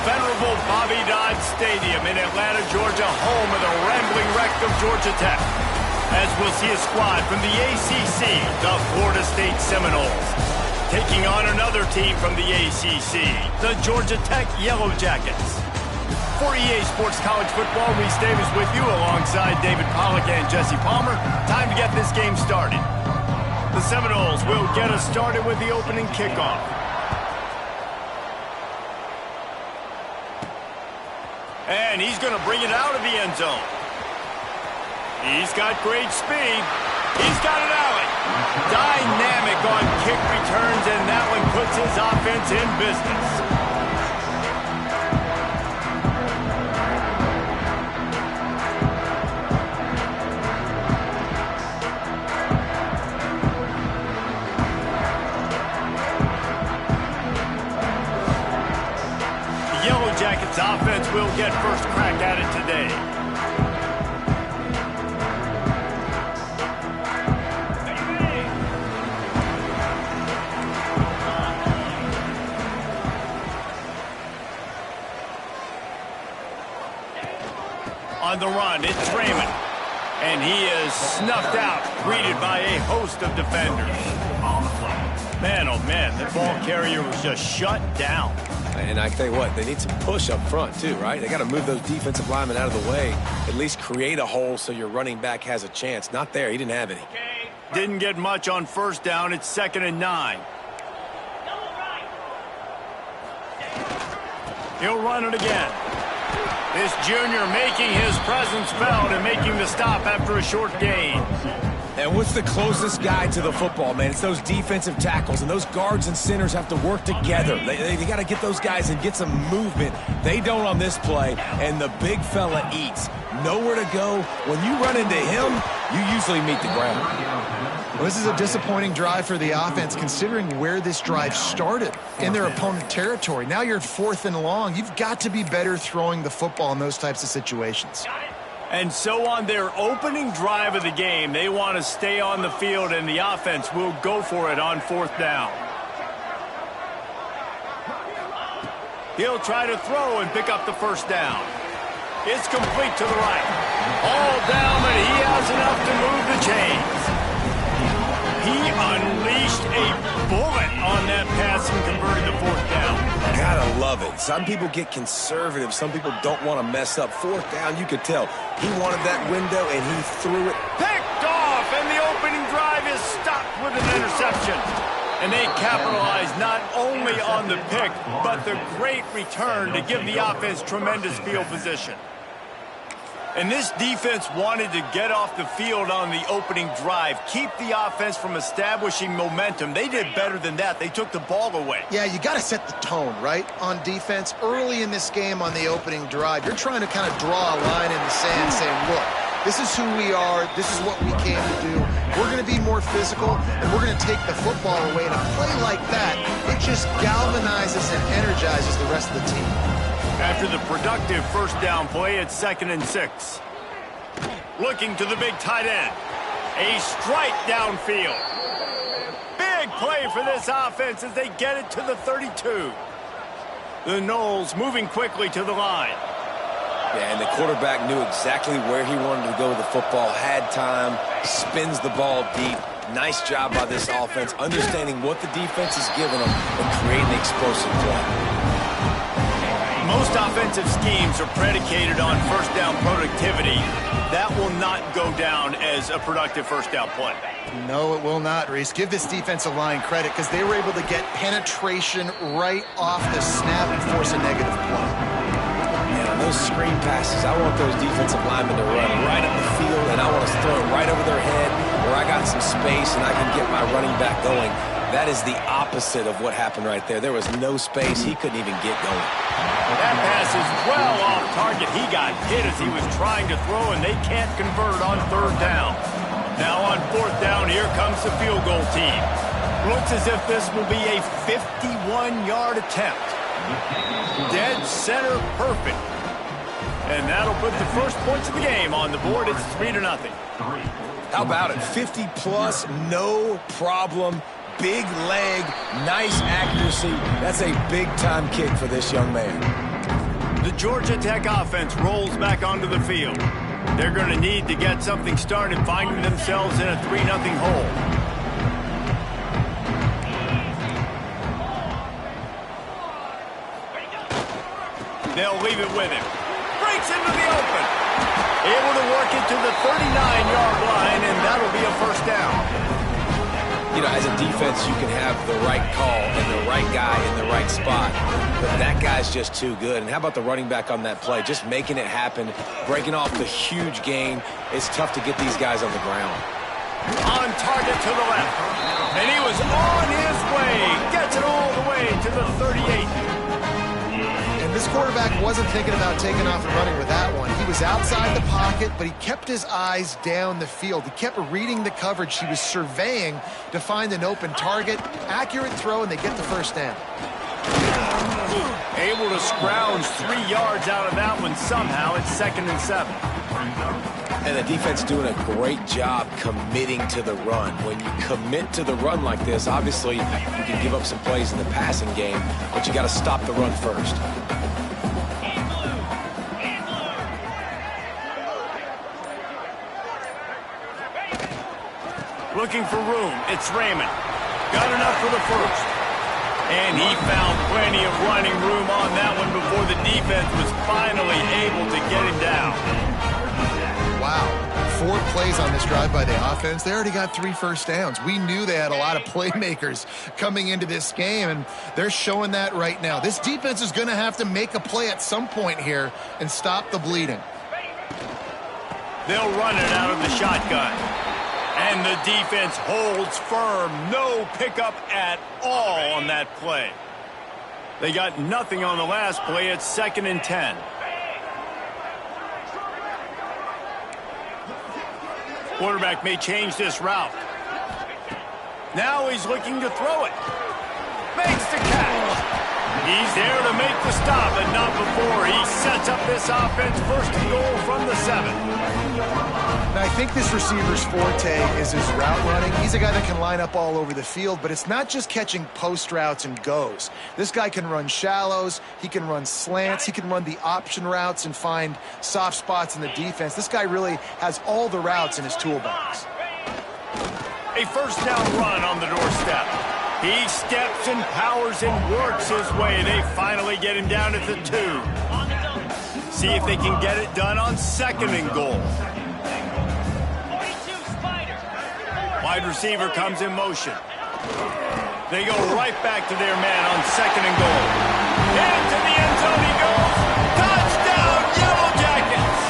venerable Bobby Dodd Stadium in Atlanta, Georgia, home of the rambling wreck of Georgia Tech. As we'll see a squad from the ACC, the Florida State Seminoles, taking on another team from the ACC, the Georgia Tech Yellow Jackets. For EA Sports College Football, Reese Davis with you alongside David Pollack and Jesse Palmer. Time to get this game started. The Seminoles will get us started with the opening kickoff. And he's going to bring it out of the end zone. He's got great speed. He's got an alley. Dynamic on kick returns, and that one puts his offense in business. The Yellow Jackets offense will get first crack at it today. On the run, it's Raymond. And he is snuffed out, greeted by a host of defenders. Man, oh man, the ball carrier was just shut down. And I tell you what, they need some push up front too, right? They got to move those defensive linemen out of the way, at least create a hole so your running back has a chance. Not there, he didn't have any. Didn't get much on first down. It's 2nd and 9. He'll run it again. This junior making his presence felt and making the stop after a short gain. And what's the closest guy to the football, man? It's those defensive tackles, and those guards and centers have to work together. They got to get those guys and get some movement. They don't on this play, and the big fella eats. Nowhere to go. When you run into him, you usually meet the ground. Well, this is a disappointing drive for the offense, considering where this drive started, in their opponent territory. Now you're 4th and long. You've got to be better throwing the football in those types of situations. And so on their opening drive of the game, they want to stay on the field, and the offense will go for it on 4th down. He'll try to throw and pick up the first down. It's complete to the right. All down, but he has enough to move the chains. He unleashed a bullet on that pass and converted the 4th down. Gotta love it. Some people get conservative. Some people don't want to mess up. 4th down, you could tell. He wanted that window, and he threw it. Picked off, and the opening drive is stopped with an interception. And they capitalized not only on the pick, but the great return to give the offense tremendous field position. And this defense wanted to get off the field on the opening drive, keep the offense from establishing momentum. They did better than that. They took the ball away. Yeah, you got to set the tone, right, on defense. Early in this game on the opening drive, you're trying to kind of draw a line in the sand saying, look, this is who we are. This is what we came to do. We're going to be more physical, and we're going to take the football away. And a play like that, it just galvanizes and energizes the rest of the team. After the productive first down play, it's 2nd and 6. Looking to the big tight end. A strike downfield. Big play for this offense as they get it to the 32. The Noles moving quickly to the line. Yeah, and the quarterback knew exactly where he wanted to go with the football, had time, spins the ball deep. Nice job by this offense, understanding what the defense is giving them and creating the explosive play. Most offensive schemes are predicated on first down productivity. That will not go down as a productive first down play. No, it will not, Reese. Give this defensive line credit because they were able to get penetration right off the snap and force a negative play. Man, on those screen passes, I want those defensive linemen to run right up the field, and I want to throw it right over their head where I got some space and I can get my running back going. That is the opposite of what happened right there. There was no space. He couldn't even get going. That pass is well off target. He got hit as he was trying to throw, and they can't convert on 3rd down. Now on 4th down, here comes the field goal team. Looks as if this will be a 51-yard attempt. Dead center perfect. And that'll put the first points of the game on the board. It's 3-0. How about it? 50-plus, no problem. Big leg, nice accuracy. That's a big-time kick for this young man. The Georgia Tech offense rolls back onto the field. They're going to need to get something started, finding themselves in a 3-0 hole. They'll leave it with him. Breaks into the open. Able to work it to the 39-yard line, and that'll be a first down. You know, as a defense, you can have the right call and the right guy in the right spot, but that guy's just too good. And how about the running back on that play? Just making it happen, breaking off the huge gain. It's tough to get these guys on the ground. On target to the left. And he was on his way. Gets it all the way to the 38. And this quarterback wasn't thinking about taking off and running with that one. He was outside the pocket, but he kept his eyes down the field. He kept reading the coverage. He was surveying to find an open target. Accurate throw, and they get the first down. Able to scrounge 3 yards out of that one somehow. It's 2nd and 7. And the defense doing a great job committing to the run. When you commit to the run like this, obviously you can give up some plays in the passing game, but you got to stop the run first. Looking for room. It's Raymond. Got enough for the first. And he found plenty of running room on that one before the defense was finally able to get him down. Wow. 4 plays on this drive by the offense. They already got 3 first downs. We knew they had a lot of playmakers coming into this game, and they're showing that right now. This defense is going to have to make a play at some point here and stop the bleeding. They'll run it out of the shotgun. And the defense holds firm. No pickup at all on that play. They got nothing on the last play. It's 2nd and 10. Quarterback may change this route. Now he's looking to throw it. Makes the catch. He's there to make the stop, but not before he sets up this offense. 1st and goal from the 7. Now, I think this receiver's forte is his route running. He's a guy that can line up all over the field, but it's not just catching post routes and goes. This guy can run shallows. He can run slants. He can run the option routes and find soft spots in the defense. This guy really has all the routes in his toolbox. A first down run on the doorstep. He steps and powers and works his way. They finally get him down at the 2. See if they can get it done on 2nd and goal. Wide receiver comes in motion. They go right back to their man on 2nd and goal. Into the end zone he goes. Touchdown, Yellow Jackets!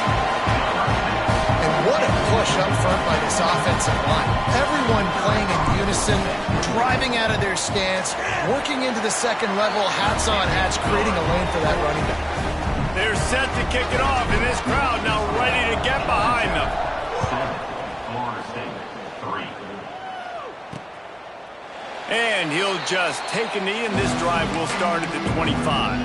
And what a push up front by this offensive line. Everyone playing in unison, driving out of their stance, working into the 2nd level, hats on hats, creating a lane for that running back. They're set to kick it off, and this crowd now ready to get behind them. And he'll just take a knee, and this drive will start at the 25.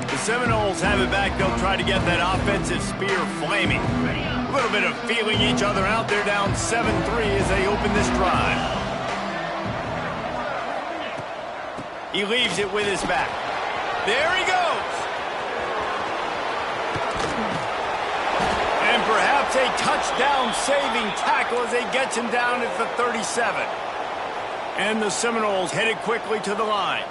The Seminoles have it back. They'll try to get that offensive spear flaming. A little bit of feeling each other out. They're down 7-3 as they open this drive. He leaves it with his back. There he goes. And perhaps a touchdown-saving tackle as they gets him down at the 37. And the Seminoles headed quickly to the line.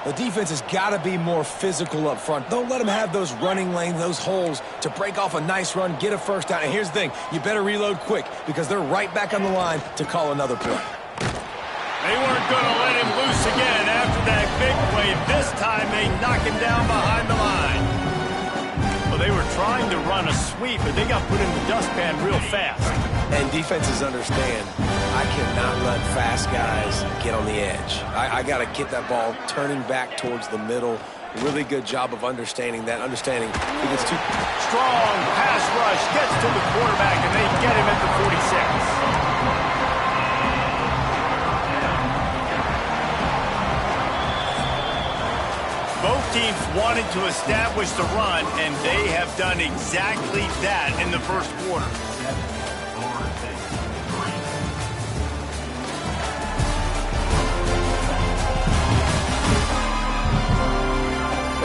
The defense has got to be more physical up front. Don't let them have those running lanes, those holes to break off a nice run, get a first down. And here's the thing, you better reload quick because they're right back on the line to call another play. They weren't going to let him loose again after that big play. This time they knock him down behind the line. Well, they were trying to run a sweep, but they got put in the dustpan real fast. And defenses understand, I cannot let fast guys get on the edge. I got to get that ball turning back towards the middle. Really good job of understanding that. He gets too strong pass rush, gets to the quarterback, and they get him at the 46. Both teams wanted to establish the run, and they have done exactly that in the first quarter.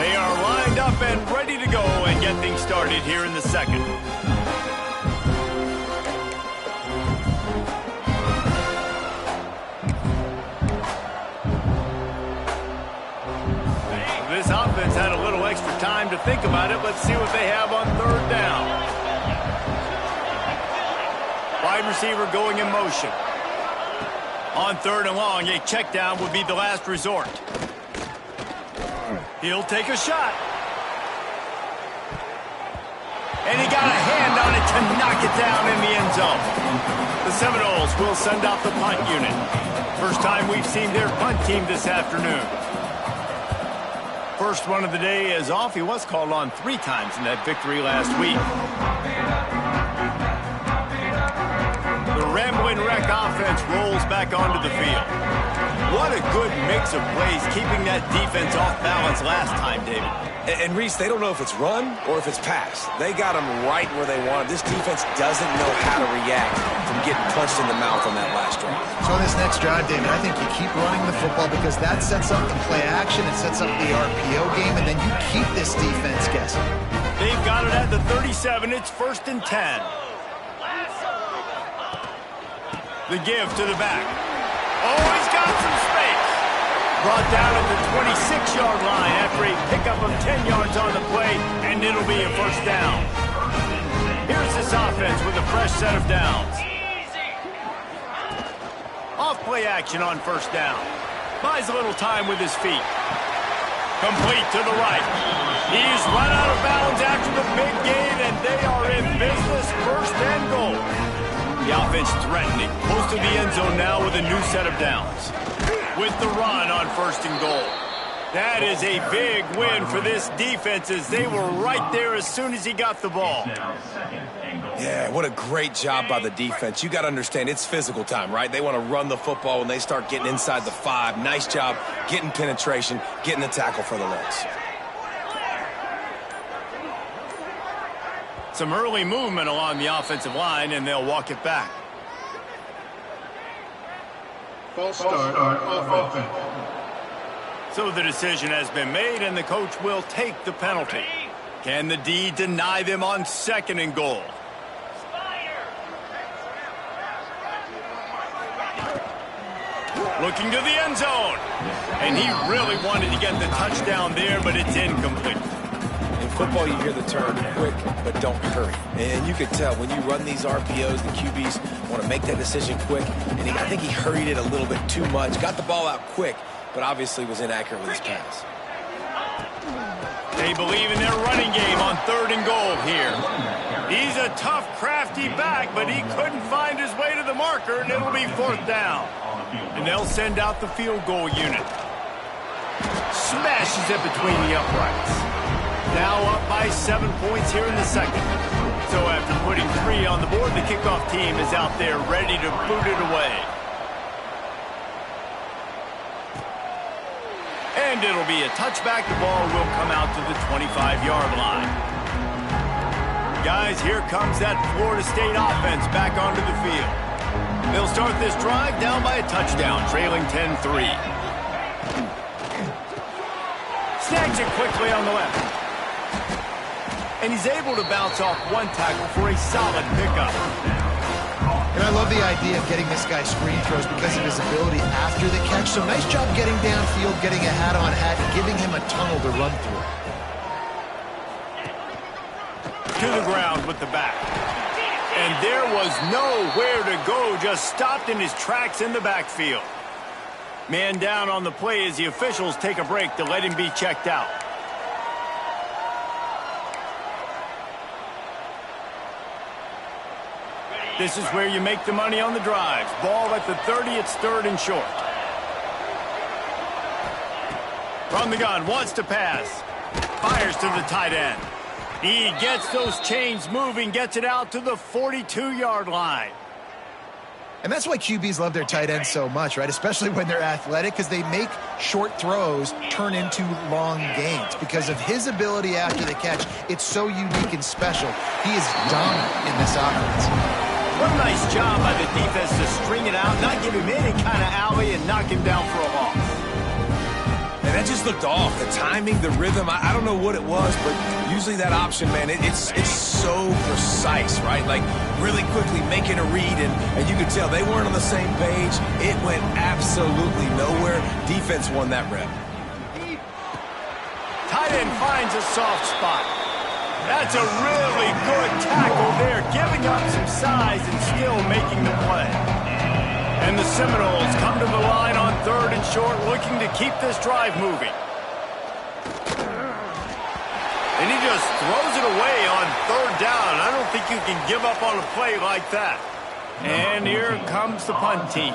They are lined up started here in the second. This offense had a little extra time to think about it. Let's see what they have on third down. Wide receiver going in motion. On third and long, a check down would be the last resort. He'll take a shot. And he got a hand on it to knock it down in the end zone. The Seminoles will send out the punt unit. First time we've seen their punt team this afternoon. First one of the day is off. He was called on 3 times in that victory last week. The Rambling Wreck offense rolls back onto the field. What a good mix of plays, keeping that defense off balance last time, David. And Reese, they don't know if it's run or if it's pass. They got them right where they want. This defense doesn't know how to react from getting punched in the mouth on that last drive. So on this next drive, David, I think you keep running the football because that sets up the play action, it sets up the RPO game, and then you keep this defense guessing. They've got it at the 37. It's 1st and 10. The give to the back. Oh, he's got some space. Brought down at the 26-yard line after a pickup of 10 yards on the play, and it'll be a first down. Here's this offense with a fresh set of downs. Off play action on first down. Buys a little time with his feet. Complete to the right. He's run out of bounds after the big gain, and they are in business. 1st and goal. The offense threatening. Close to the end zone now with a new set of downs. With the run on 1st and goal. That is a big win for this defense as they were right there as soon as he got the ball. Yeah, what a great job by the defense. You got to understand, it's physical time, right? They want to run the football when they start getting inside the 5. Nice job getting penetration, getting the tackle for the loss. Some early movement along the offensive line, and they'll walk it back. False start on offense. So the decision has been made, and the coach will take the penalty. Can the D deny them on 2nd and goal? Looking to the end zone. And he really wanted to get the touchdown there, but it's incomplete. In football, you hear the term quick, but don't hurry. And you could tell when you run these RPOs, the QBs want to make that decision quick. And I think he hurried it a little bit too much. Got the ball out quick, but obviously was inaccurate with his pass. They believe in their running game on 3rd and goal here. He's a tough, crafty back, but he couldn't find his way to the marker, and it'll be 4th down. And they'll send out the field goal unit. Smashes it between the uprights. Now up by 7 points here in the second. So after putting 3 on the board, the kickoff team is out there ready to boot it away. And it'll be a touchback. The ball will come out to the 25-yard line. Guys, here comes that Florida State offense back onto the field. They'll start this drive down by a touchdown, trailing 10-3. Snags it quickly on the left. And he's able to bounce off 1 tackle for a solid pickup. And I love the idea of getting this guy screen throws because of his ability after the catch. So nice job getting downfield, getting a hat-on-hat, and giving him a tunnel to run through. To the ground with the back. And there was nowhere to go, just stopped in his tracks in the backfield. Man down on the play as the officials take a break to let him be checked out. This is where you make the money on the drives. Ball at the 30, it's 3rd and short. From the gun, wants to pass. Fires to the tight end. He gets those chains moving, gets it out to the 42-yard line. And that's why QBs love their tight ends so much, right? Especially when they're athletic, because they make short throws turn into long gains. Because of his ability after the catch, it's so unique and special. He is dominant in this offense. What a nice job by the defense to string it out, not give him any kind of alley, and knock him down for a loss. And That just looked off. The timing, the rhythm, I don't know what it was, but usually that option, man, it's so precise, right? Like really quickly making a read, and you could tell they weren't on the same page. It went absolutely nowhere. Defense won that rep. Tight end finds a soft spot. That's a really good tackle there, giving up some size and still making the play. And the Seminoles come to the line on 3rd and short, looking to keep this drive moving. And he just throws it away on 3rd down. I don't think you can give up on a play like that. And here comes the punt team.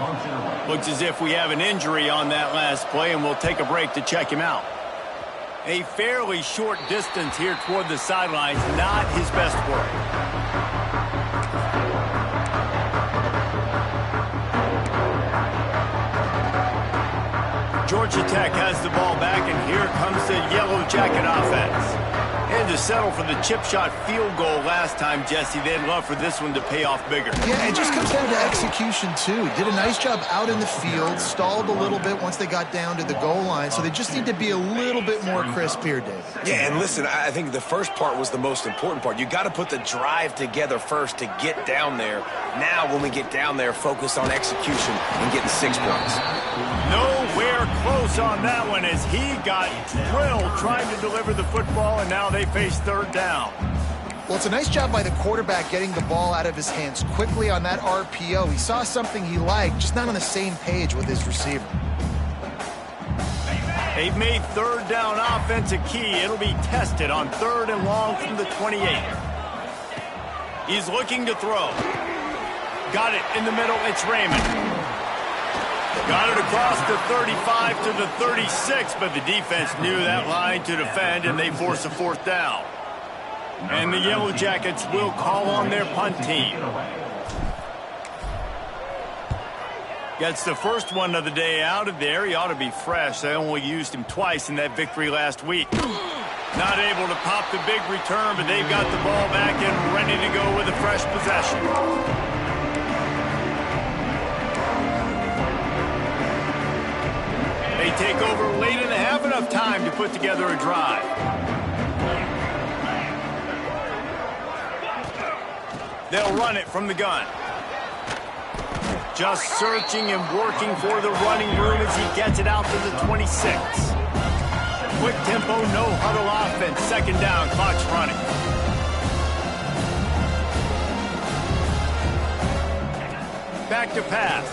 Looks as if we have an injury on that last play, and we'll take a break to check him out. A fairly short distance here toward the sidelines, not his best work. Georgia Tech has the ball back, and here comes the Yellow Jacket offense. And to settle for the chip shot field goal last time, Jesse, they'd love for this one to pay off bigger. Yeah, it just comes down to execution, too. Did a nice job out in the field, stalled a little bit once they got down to the goal line, so they just need to be a little bit more crisp here, David. Yeah, and listen, I think the first part was the most important part. You got to put the drive together first to get down there. Now, when we get down there, focus on execution and getting 6 points. Nowhere close on that one as he got drilled trying to deliver the football, and now they face 3rd down. Well, it's a nice job by the quarterback getting the ball out of his hands quickly on that RPO. He saw something he liked, just not on the same page with his receiver. They've made 3rd down offense a key. It'll be tested on 3rd and long from the 28. He's looking to throw. Got it in the middle. It's Raymond. Got it across the 35 to the 36, but the defense knew that line to defend, and they force a 4th down. And the Yellow Jackets will call on their punt team. Gets the first one of the day out of there. He ought to be fresh. They only used him twice in that victory last week. Not able to pop the big return, but they've got the ball back and ready to go with a fresh possession. They take over late and have enough time to put together a drive. They'll run it from the gun. Just searching and working for the running room as he gets it out to the 26. Quick tempo, no huddle offense. 2nd down, clock's running. Back to pass.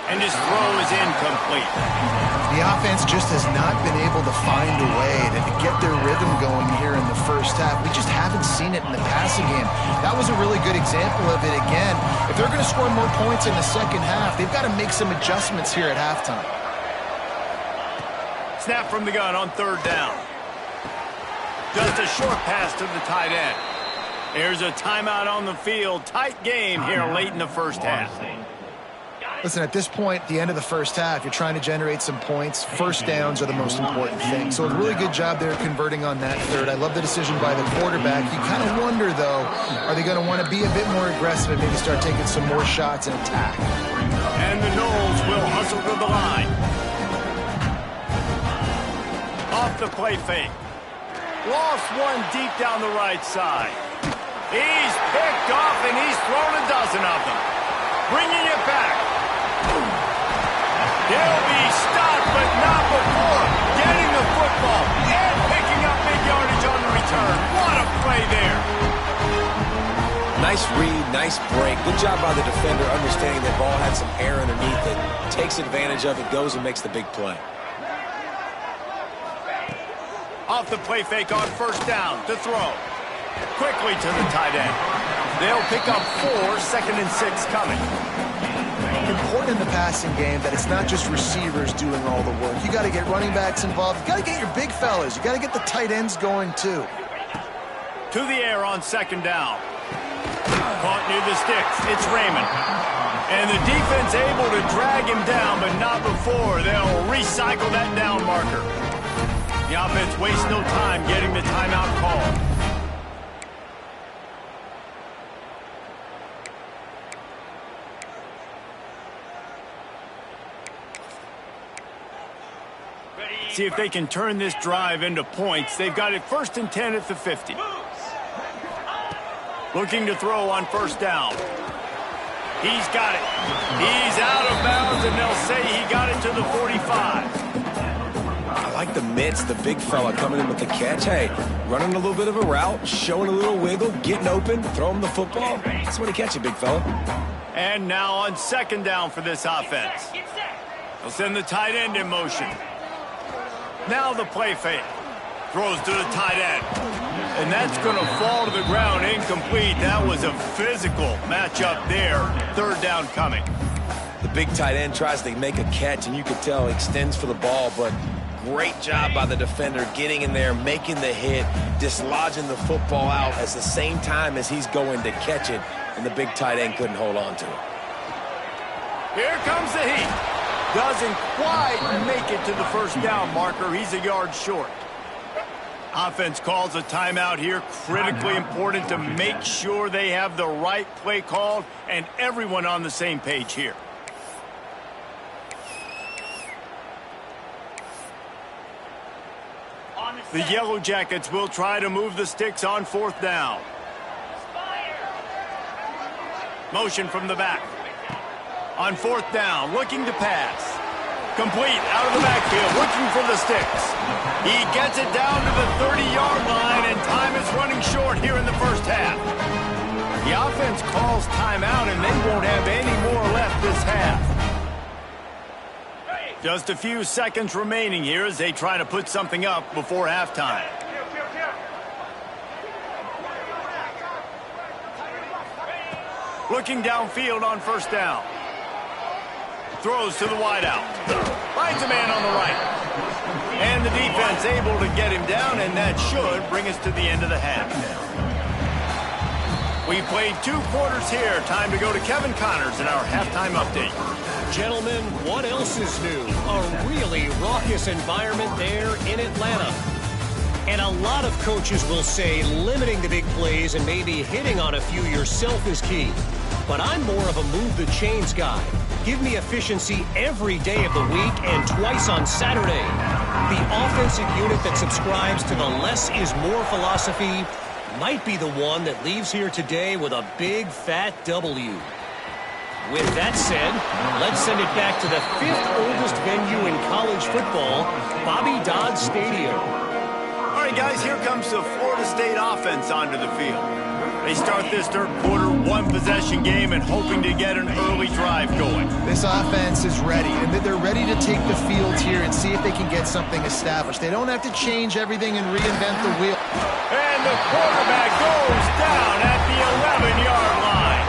And his throw is incomplete. The offense just has not been able to find a way to get their rhythm going here in the first half. We just haven't seen it in the passing game. That was a really good example of it again. If they're going to score more points in the second half, they've got to make some adjustments here at halftime. Snap from the gun on 3rd down. Just a short pass to the tight end. There's a timeout on the field. Tight game here late in the first half. Listen, at this point, at the end of the first half, you're trying to generate some points. First downs are the most important thing. So a really good job there converting on that 3rd. I love the decision by the quarterback. You kind of wonder, though, are they going to want to be a bit more aggressive and maybe start taking some more shots and attack? And the Noles will hustle to the line. Off the play fake. Lost one deep down the right side. He's picked off, and he's thrown a dozen of them. Bringing it back. He'll be stopped, but not before getting the football and picking up big yardage on the return. What a play there. Nice read, nice break. Good job by the defender understanding that ball had some air underneath it. Takes advantage of it, goes and makes the big play. Off the play fake on 1st down to throw. Quickly to the tight end. They'll pick up 4, 2nd and 6 coming. Important in the passing game that it's not just receivers doing all the work. You got to get running backs involved. You got to get your big fellas. You got to get the tight ends going too. To the air on 2nd down. Caught near the sticks. It's Raymond. And the defense able to drag him down, but not before. They'll recycle that down marker. The offense wastes no time getting the timeout called. See if they can turn this drive into points. They've got it 1st and 10 at the 50. Looking to throw on 1st down. He's got it. He's out of bounds, and they'll say he got it to the 45. I like the mitts, the big fella coming in with the catch. Hey, running a little bit of a route, showing a little wiggle, getting open, throw him the football. That's when he catch it, big fella. And now on 2nd down for this offense. They'll send the tight end in motion. Now the play fake. Throws to the tight end. And that's going to fall to the ground incomplete. That was a physical matchup there. 3rd down coming. The big tight end tries to make a catch, and you can tell he extends for the ball, but great job by the defender getting in there, making the hit, dislodging the football out at the same time as he's going to catch it, and the big tight end couldn't hold on to it. Here comes the heat. Doesn't quite make it to the 1st down marker. He's a yard short. Offense calls a timeout here. Critically important to make sure they have the right play called and everyone on the same page here. The Yellow Jackets will try to move the sticks on 4th down. Motion from the back. On 4th down, looking to pass. Complete out of the backfield, looking for the sticks. He gets it down to the 30-yard line, and time is running short here in the 1st half. The offense calls timeout, and they won't have any more left this half. Just a few seconds remaining here as they try to put something up before halftime. Looking downfield on 1st down. Throws to the wideout. Finds a man on the right. And the defense able to get him down, and that should bring us to the end of the half. We played 2 quarters here. Time to go to Kevin Connors in our halftime update. Gentlemen, what else is new? A really raucous environment there in Atlanta. And a lot of coaches will say limiting the big plays and maybe hitting on a few yourself is key. But I'm more of a move the chains guy. Give me efficiency every day of the week and twice on Saturday. The offensive unit that subscribes to the less is more philosophy might be the one that leaves here today with a big fat W. With that said, let's send it back to the 5th oldest venue in college football, Bobby Dodd Stadium. All right, guys, here comes the Florida State offense onto the field. They start this 3rd quarter, 1-possession game, and hoping to get an early drive going. This offense is ready, and they're ready to take the field here and see if they can get something established. They don't have to change everything and reinvent the wheel. And the quarterback goes down at the 11-yard line.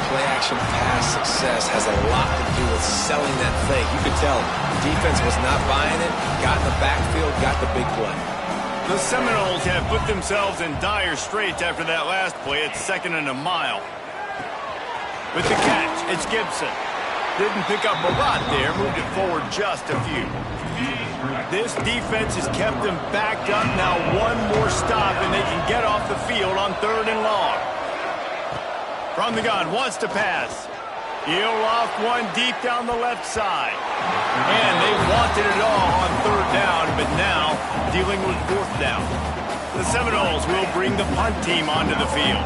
Play-action pass success has a lot to do with selling that fake. You could tell the defense was not buying it, got in the backfield, got the big play. The Seminoles have put themselves in dire straits after that last play. It's 2nd and a mile. With the catch, it's Gibson. Didn't pick up a lot there, moved it forward just a few. This defense has kept them backed up. Now one more stop, and they can get off the field on 3rd and long. From the gun, wants to pass. He'll off one deep down the left side. And they wanted it all on 3rd down, but now dealing with 4th down. The Seminoles will bring the punt team onto the field.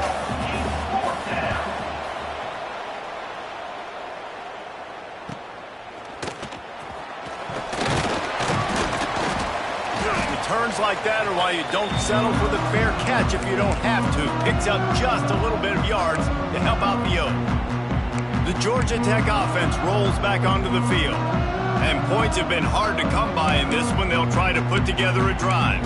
Returns like that are why you don't settle for the fair catch if you don't have to. Picks up just a little bit of yards to help out the Oak. The Georgia Tech offense rolls back onto the field. And points have been hard to come by in this one. They'll try to put together a drive.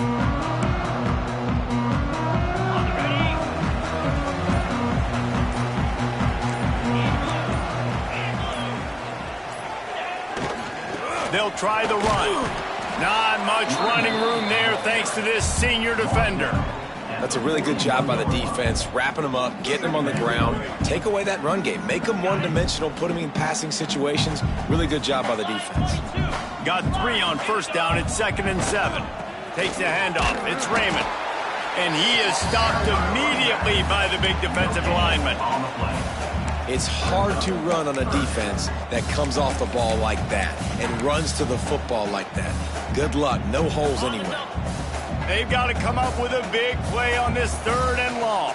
They'll try the run. Not much running room there thanks to this senior defender. That's a really good job by the defense, wrapping them up, getting them on the ground. Take away that run game. Make them one-dimensional, put them in passing situations. Really good job by the defense. Got 3 on 1st down. It's 2nd and 7. Takes the handoff. It's Raymond. And he is stopped immediately by the big defensive lineman. It's hard to run on a defense that comes off the ball like that and runs to the football like that. Good luck. No holes anywhere. They've got to come up with a big play on this 3rd and long.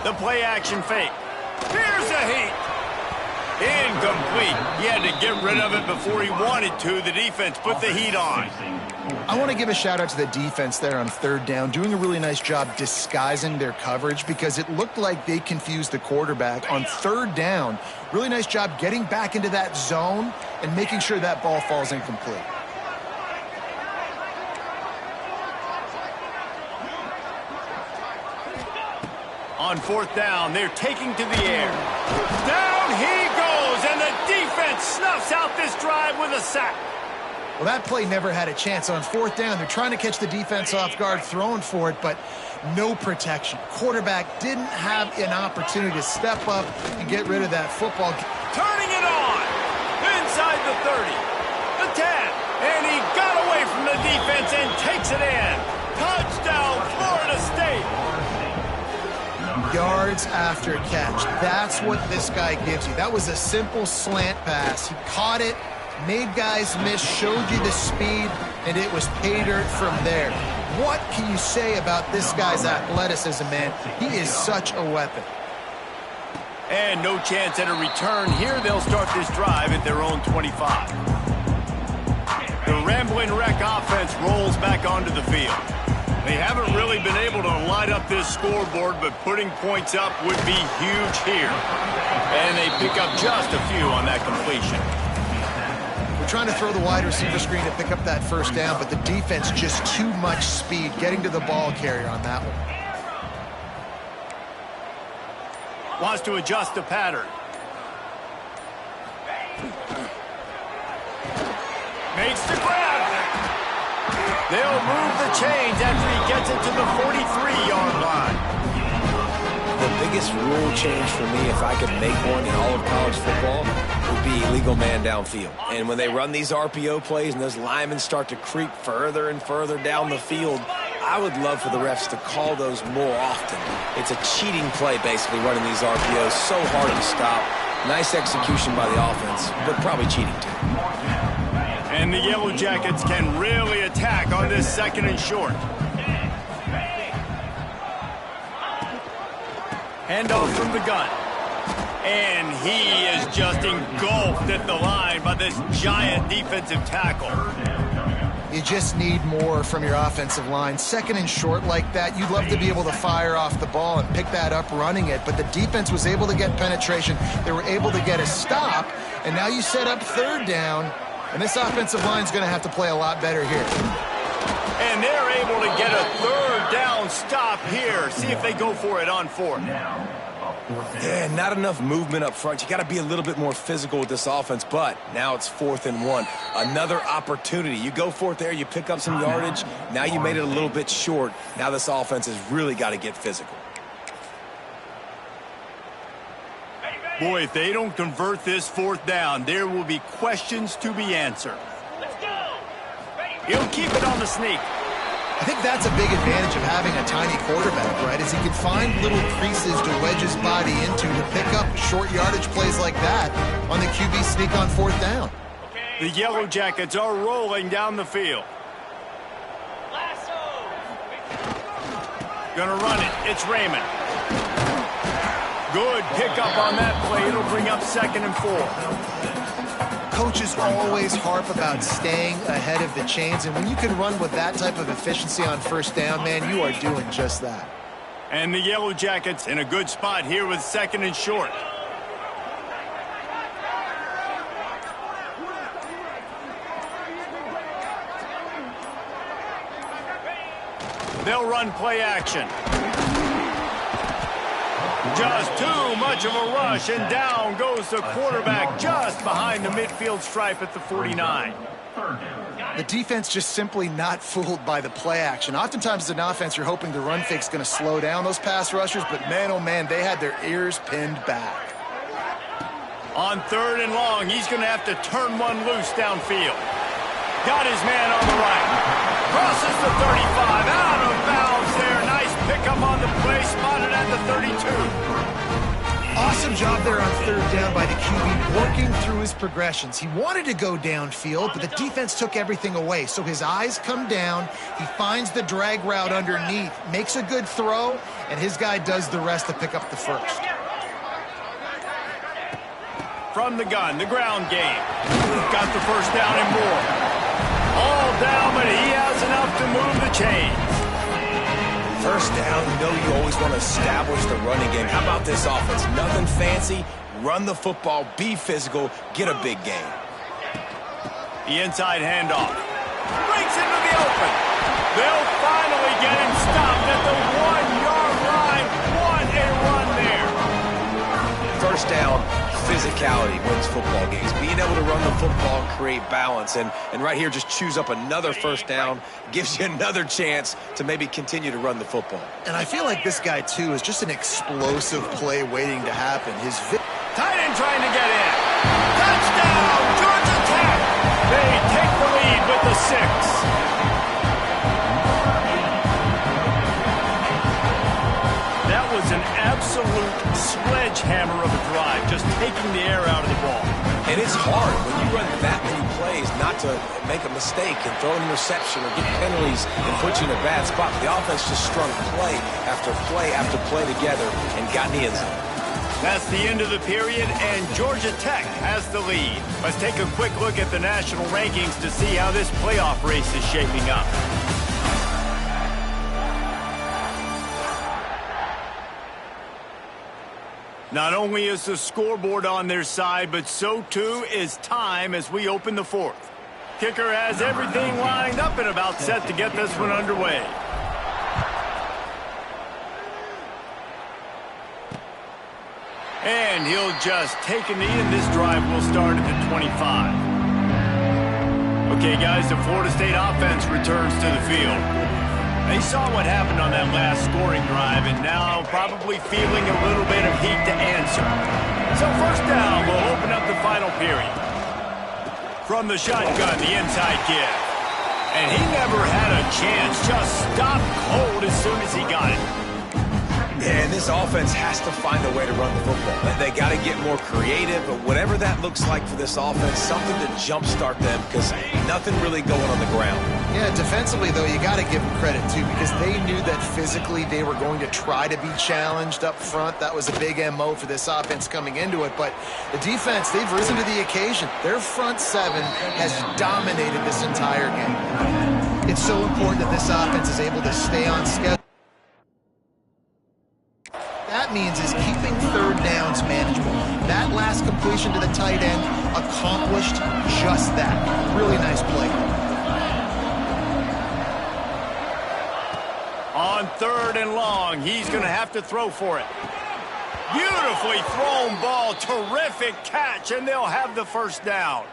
The play action fake. Here's a heat. Incomplete. He had to get rid of it before he wanted to. The defense put the heat on. I want to give a shout out to the defense there on 3rd down, doing a really nice job disguising their coverage because it looked like they confused the quarterback on 3rd down. Really nice job getting back into that zone and making sure that ball falls incomplete. On 4th down, they're taking to the air. Down he goes, and the defense snuffs out this drive with a sack. Well, that play never had a chance. On 4th down, they're trying to catch the defense off guard, throwing for it, but no protection. Quarterback didn't have an opportunity to step up and get rid of that football. Turning it on. Inside the 30. The 10. And he got away from the defense and takes it in. Touchdown, Florida State. Yards after catch. That's what this guy gives you. That was a simple slant pass. He caught it, made guys miss, showed you the speed, and it was pay dirt from there. What can you say about this guy's athleticism, man? He is such a weapon. And no chance at a return here. They'll start this drive at their own 25. The Rambling Wreck offense rolls back onto the field. They haven't really been able to light up this scoreboard, but putting points up would be huge here. And they pick up just a few on that completion. We're trying to throw the wide receiver screen to pick up that 1st down, but the defense just too much speed getting to the ball carrier on that one. Wants to adjust the pattern. Makes the grab. They'll move the chains after he gets it to the 43-yard line. The biggest rule change for me, if I could make one in all of college football, would be illegal man downfield. And when they run these RPO plays and those linemen start to creep further and further down the field, I would love for the refs to call those more often. It's a cheating play, basically, running these RPOs. So hard to stop. Nice execution by the offense, but probably cheating too. And the Yellow Jackets can really attack on this 2nd and short. Handoff from the gun. And he is just engulfed at the line by this giant defensive tackle. You just need more from your offensive line. 2nd and short like that, you'd love to be able to fire off the ball and pick that up running it, but the defense was able to get penetration. They were able to get a stop, and now you set up 3rd down. And this offensive line is going to have to play a lot better here. And they're able to get a 3rd down stop here. See if they go for it on 4th. Yeah, not enough movement up front. You got to be a little bit more physical with this offense, but now it's 4th and 1. Another opportunity. You go for it there, you pick up some yardage. Now you made it a little bit short. Now this offense has really got to get physical. Boy, if they don't convert this 4th down, there will be questions to be answered. He'll keep it on the sneak. I think that's a big advantage of having a tiny quarterback, right? Is he can find little creases to wedge his body into to pick up short yardage plays like that on the QB sneak on 4th down. The Yellow Jackets are rolling down the field. Gonna run it. It's Raymond. Good pickup on that play. It'll bring up 2nd and 4. Coaches always harp about staying ahead of the chains, and when you can run with that type of efficiency on 1st down, man, you are doing just that. And the Yellow Jackets in a good spot here with 2nd and short. They'll run play action. Just too much of a rush, and down goes the quarterback just behind the midfield stripe at the 49. The defense just simply not fooled by the play action. Oftentimes as an offense, you're hoping the run fake's going to slow down those pass rushers, but man, oh man, they had their ears pinned back. On 3rd and long, he's going to have to turn one loose downfield. Got his man on the right. Crosses the 35, out of bounds there. Nice pickup on the play. way, spotted at the 32. Awesome job there on third down by the QB, working through his progressions. He wanted to go downfield, but the defense took everything away. So his eyes come down, he finds the drag route underneath, makes a good throw, and his guy does the rest to pick up the first. From the gun, the ground game. Got the first down and more. All down, but he has enough to move the chains. First down, you always want to establish the running game. How about this offense? Nothing fancy. Run the football, be physical, get a big gain. The inside handoff. Breaks into the open. They'll finally get him stopped at the 1-yard line. What a run there. First down, physicality wins football games. Being able to run the football and create balance. And right here, just choose up another first down. Gives you another chance to maybe continue to run the football. And I feel like this guy, too, is just an explosive play waiting to happen. Tight end trying to get in. Touchdown, Georgia Tech. They take the lead with the 6. That was an absolute sledgehammer of a drive, just taking the air out of the ball. And it's hard when you run that many plays not to make a mistake and throw an interception or get penalties and put you in a bad spot. The offense just strung play after play after play together and got in the end zone. That's the end of the period, and Georgia Tech has the lead. Let's take a quick look at the national rankings to see how this playoff race is shaping up. Not only is the scoreboard on their side, but so too is time as we open the fourth. Kicker has everything lined up and about set to get this one underway. And he'll just take a knee, and this drive will start at the 25. Okay, guys, the Florida State offense returns to the field. They saw what happened on that last scoring drive, and now probably feeling a little bit of heat to answer. So first down will open up the final period. From the shotgun, the inside give. And he never had a chance, just stopped cold as soon as he got it. And this offense has to find a way to run the football. They got to get more creative, but whatever that looks like for this offense, something to jumpstart them because nothing really going on the ground. Yeah, defensively, though, you got to give them credit, too, because they knew that physically they were going to try to be challenged up front. That was a big MO for this offense coming into it. But the defense, they've risen to the occasion. Their front seven has dominated this entire game. It's so important that this offense is able to stay on schedule. That means is keeping third downs manageable. That last completion to the tight end accomplished just that. Really nice play. On third and long, he's going to have to throw for it. Beautifully thrown ball, terrific catch, and they'll have the first down.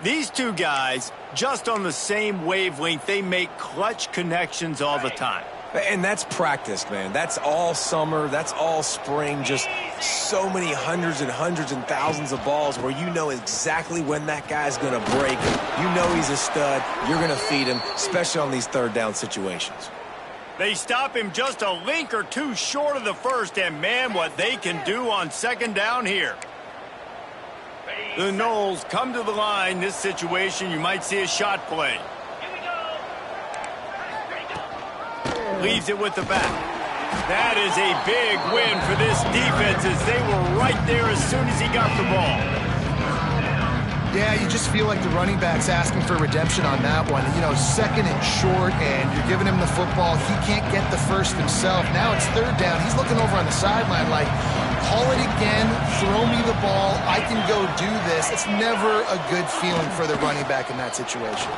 These two guys, just on the same wavelength, they make clutch connections all the time. And that's practice, man. That's all summer. That's all spring. Just so many hundreds and hundreds and thousands of balls where you know exactly when that guy's going to break. You know he's a stud. You're going to feed him, especially on these third down situations. They stop him just a link or two short of the first, and man, what they can do on second down here. The Noles come to the line. This situation, you might see a shot play. Leaves it with the back. That is a big win for this defense as they were right there as soon as he got the ball. Yeah, you just feel like the running back's asking for redemption on that one. You know, second and short, and you're giving him the football. He can't get the first himself. Now it's third down. He's looking over on the sideline like, call it again, throw me the ball, I can go do this. It's never a good feeling for the running back in that situation.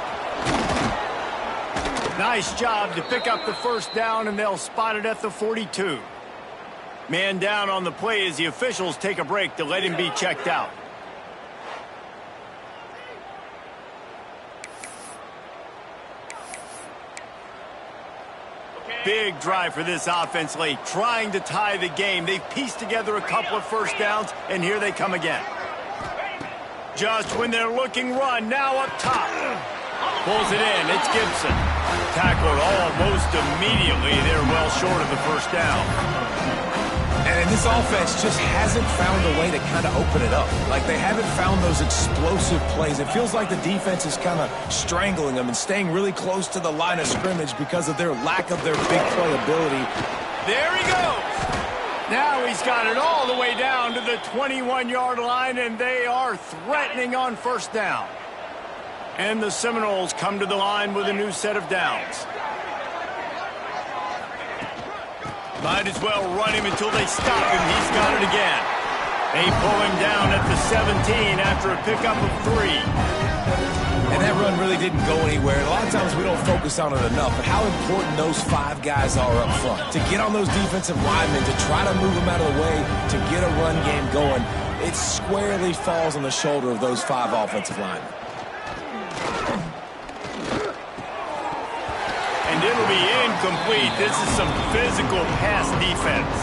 Nice job to pick up the first down, and they'll spot it at the 42. Man down on the play as the officials take a break to let him be checked out. Big drive for this offense late, trying to tie the game. They've pieced together a couple of first downs, and here they come again. Just when they're looking run, now up top. Pulls it in, it's Gibson. Tackled almost immediately. They're well short of the first down. And this offense just hasn't found a way to kind of open it up. Like, they haven't found those explosive plays. It feels like the defense is kind of strangling them and staying really close to the line of scrimmage because of their lack of their big play ability. There he goes. Now he's got it all the way down to the 21-yard line, and they are threatening on first down. And the Seminoles come to the line with a new set of downs. Might as well run him until they stop him. He's got it again. They pull him down at the 17 after a pickup of 3. And that run really didn't go anywhere. And a lot of times we don't focus on it enough, but how important those 5 guys are up front. To get on those defensive linemen, to try to move them out of the way, to get a run game going, it squarely falls on the shoulder of those 5 offensive linemen. And it'll be incomplete. This is some physical pass defense.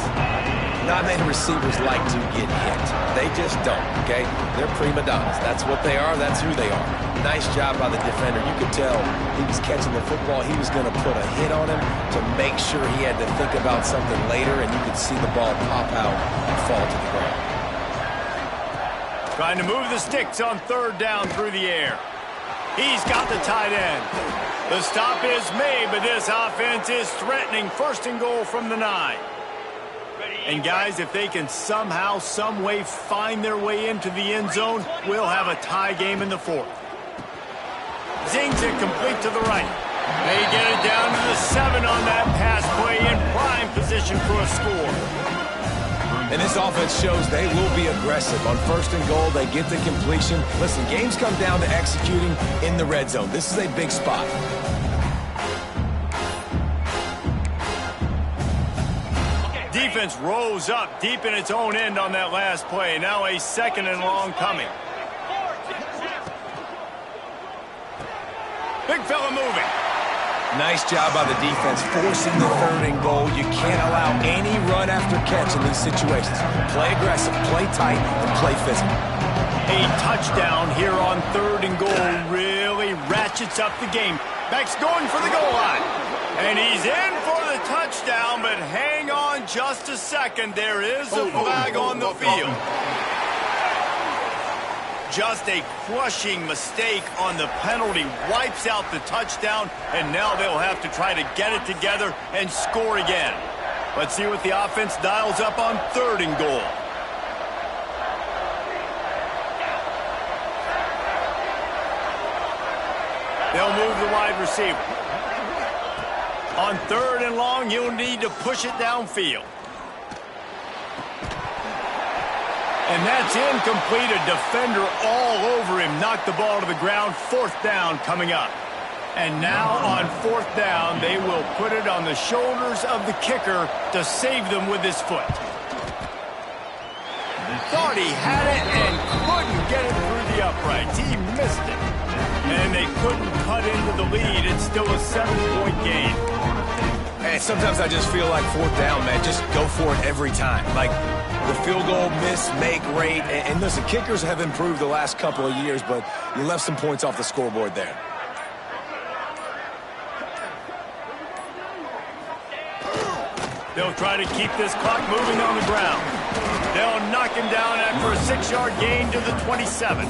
Not many receivers like to get hit. They just don't, okay? They're prima donnas. That's what they are. That's who they are. Nice job by the defender. You could tell he was catching the football. He was going to put a hit on him to make sure he had to think about something later, and you could see the ball pop out and fall to the ground. Trying to move the sticks on third down through the air. He's got the tight end. The stop is made, but this offense is threatening first and goal from the 9. And guys, if they can somehow, some way find their way into the end zone, we'll have a tie game in the 4th. Zings it complete to the right. They get it down to the 7 on that pass play in prime position for a score. And this offense shows they will be aggressive. On first and goal, they get the completion. Listen, games come down to executing in the red zone. This is a big spot. Defense rose up deep in its own end on that last play. Now a 2nd and long coming. Big fella moving. Nice job by the defense forcing the 3rd and goal. You can't allow any run after catch in these situations. Play aggressive, play tight, and play physical. A touchdown here on 3rd and goal really ratchets up the game. Beck's going for the goal line. And he's in for the touchdown, but hang on just a second. There is a flag on the field. Just a crushing mistake on the penalty. Wipes out the touchdown, and now they'll have to try to get it together and score again. Let's see what the offense dials up on 3rd and goal. They'll move the wide receiver. On 3rd and long, you'll need to push it downfield. And that's incomplete. A defender all over him. Knocked the ball to the ground. 4th down coming up. And now on 4th down, they will put it on the shoulders of the kicker to save them with his foot. Thought he had it and couldn't get it through the uprights. He missed it. And they couldn't cut into the lead. It's still a 7-point game. And sometimes I just feel like 4th down, man. Just go for it every time. Like the field goal miss, make rate. And listen, kickers have improved the last couple of years, but you left some points off the scoreboard there. They'll try to keep this clock moving on the ground. They'll knock him down after a 6-yard gain to the 27.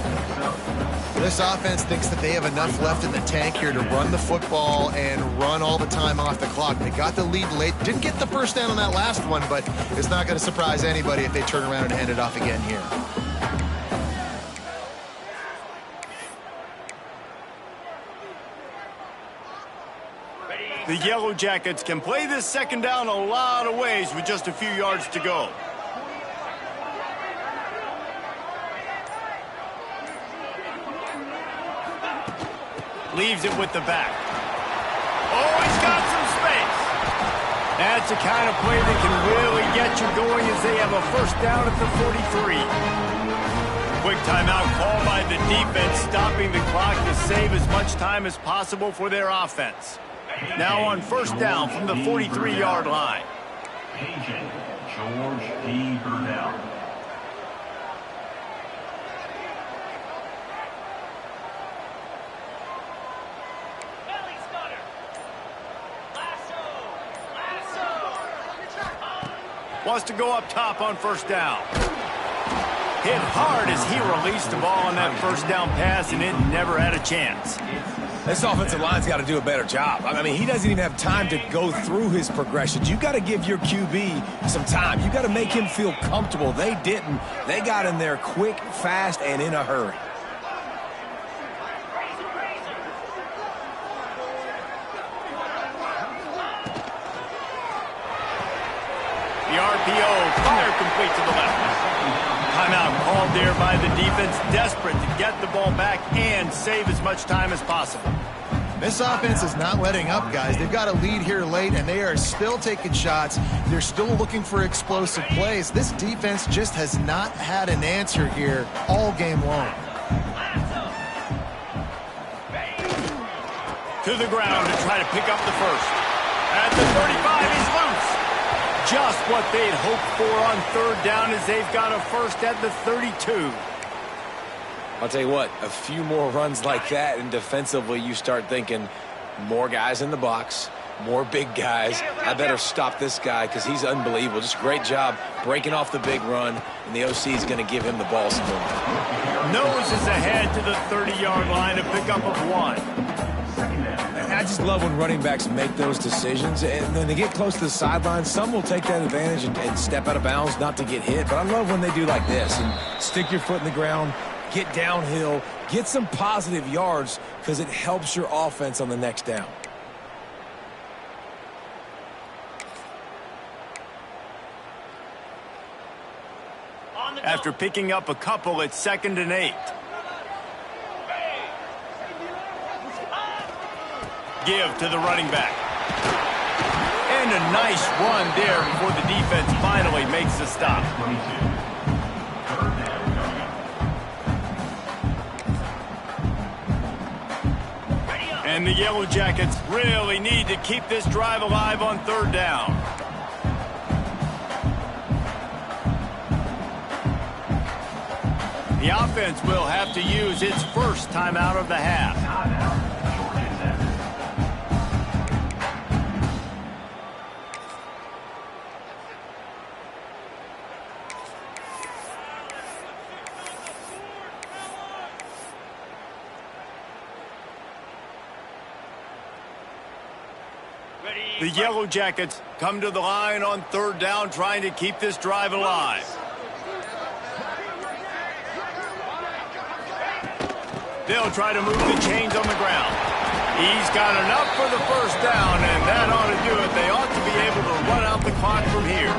This offense thinks that they have enough left in the tank here to run the football and run all the time off the clock. They got the lead late. Didn't get the first down on that last one, but it's not going to surprise anybody if they turn around and hand it off again here. The Yellow Jackets can play this 2nd down a lot of ways with just a few yards to go. Leaves it with the back. Oh, he's got some space. That's the kind of play that can really get you going as they have a first down at the 43. Quick timeout call by the defense, stopping the clock to save as much time as possible for their offense. Now on first down from the 43-yard line. Agent George P. Burnell. Wants to go up top on first down. Hit hard as he released the ball on that first down pass, and it never had a chance. This offensive line's got to do a better job. I mean, he doesn't even have time to go through his progressions. You got to give your QB some time. You got to make him feel comfortable. They didn't. They got in there quick, fast, and in a hurry. The RPO, fire complete to the left. Timeout called there by the defense, desperate to get the ball back and save as much time as possible. This offense is not letting up, guys. They've got a lead here late, and they are still taking shots. They're still looking for explosive plays. This defense just has not had an answer here all game long. To the ground to try to pick up the first. At the 35, he's loose. Just what they'd hoped for on third down as they've got a first at the 32. I'll tell you what, a few more runs like that, and defensively you start thinking more guys in the box, more big guys. I better stop this guy because he's unbelievable. Just a great job breaking off the big run, and the OC is going to give him the ball some more. Noses ahead to the 30-yard line, a pickup of 1. I just love when running backs make those decisions, and when they get close to the sideline, some will take that advantage and step out of bounds not to get hit. But I love when they do like this and stick your foot in the ground, get downhill, get some positive yards because it helps your offense on the next down. After picking up a couple, it's 2nd and 8. Give to the running back. And a nice run there before the defense finally makes the stop. And the Yellow Jackets really need to keep this drive alive on third down. The offense will have to use its first timeout of the half. The Yellow Jackets come to the line on third down, trying to keep this drive alive. They'll try to move the chains on the ground. He's got enough for the first down, and that ought to do it. They ought to be able to run out the clock from here.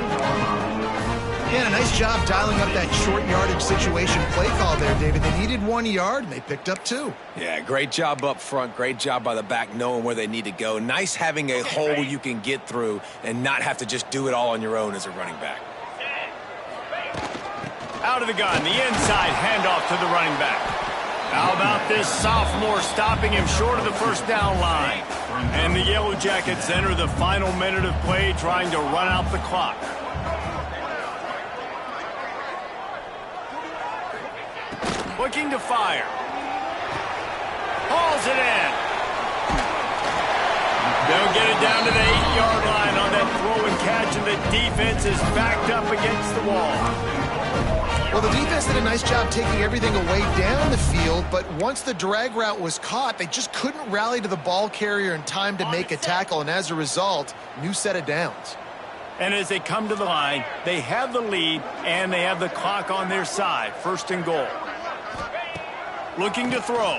Yeah, a nice job dialing up that short yardage situation play call there, David. They needed 1 yard, and they picked up 2. Yeah, great job up front. Great job by the back knowing where they need to go. Nice having a hole you can get through and not have to just do it all on your own as a running back. Out of the gun, the inside handoff to the running back. How about this sophomore stopping him short of the first down line? And the Yellow Jackets enter the final minute of play trying to run out the clock. Looking to fire. Hauls it in. They'll get it down to the 8-yard line on that throw and catch, and the defense is backed up against the wall. Well, the defense did a nice job taking everything away down the field, but once the drag route was caught, they just couldn't rally to the ball carrier in time to make a tackle, and as a result, new set of downs. And as they come to the line, they have the lead, and they have the clock on their side. 1st and goal. Looking to throw.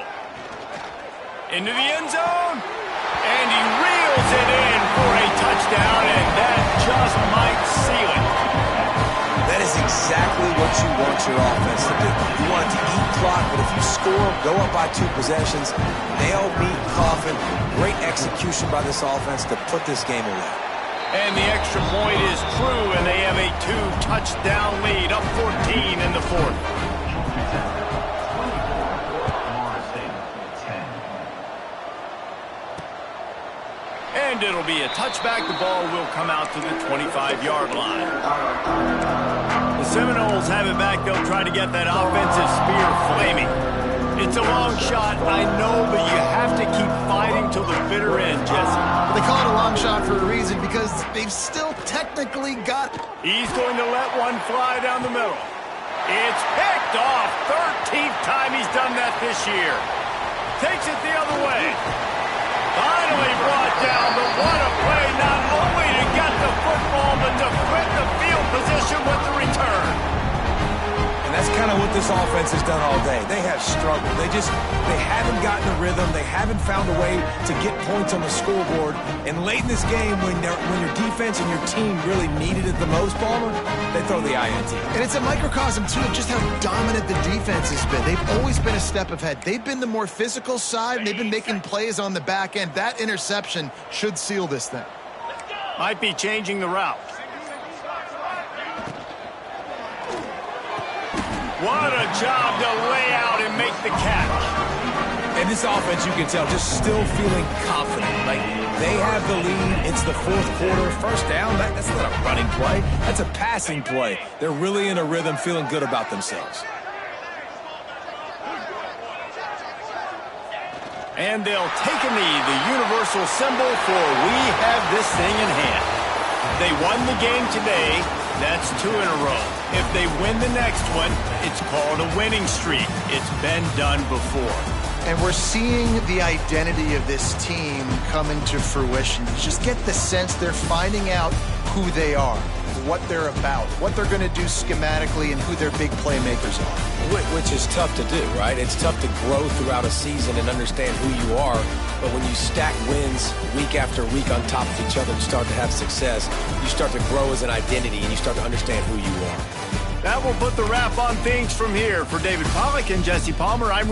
Into the end zone. And he reels it in for a touchdown, and that just might seal it. That is exactly what you want your offense to do. You want it to eat clock, but if you score, go up by 2 possessions, nail, meet, coffin. Great execution by this offense to put this game away. And the extra point is true, and they have a 2-touchdown lead, up 14 in the 4th. And it'll be a touchback. The ball will come out to the 25-yard line. The Seminoles have it back. They'll try to get that offensive spear flaming. It's a long shot, I know, but you have to keep fighting till the bitter end, Jesse. They call it a long shot for a reason because they've still technically got it. He's going to let one fly down the middle. It's picked off. 13th time he's done that this year. Takes it the other way. Finally brought down, but what a play, not only to get the football, but to quit the field position with the return. And that's kind of what this offense has done all day. They have struggled. They haven't gotten a rhythm. They haven't found a way to get points on the scoreboard. And late in this game, when your defense and your team really needed it the most, Palmer, they throw the INT. And it's a microcosm, too, of just how dominant the defense has been. They've always been a step ahead. They've been the more physical side, and they've been making plays on the back end. That interception should seal this thing. Might be changing the route. What a job to lay out and make the catch. And this offense, you can tell, just still feeling confident. Like, they have the lead. It's the fourth quarter. First down, that's not a running play. That's a passing play. They're really in a rhythm, feeling good about themselves. And they'll take a knee, the universal symbol for we have this thing in hand. They won the game today. That's 2 in a row. If they win the next one, it's called a winning streak. It's been done before. And we're seeing the identity of this team come into fruition. You just get the sense they're finding out who they are, what they're about, what they're going to do schematically, and who their big playmakers are. Which is tough to do, right? It's tough to grow throughout a season and understand who you are. But when you stack wins week after week on top of each other and start to have success, you start to grow as an identity and you start to understand who you are. That will put the wrap on things from here. For David Pollack and Jesse Palmer, I'm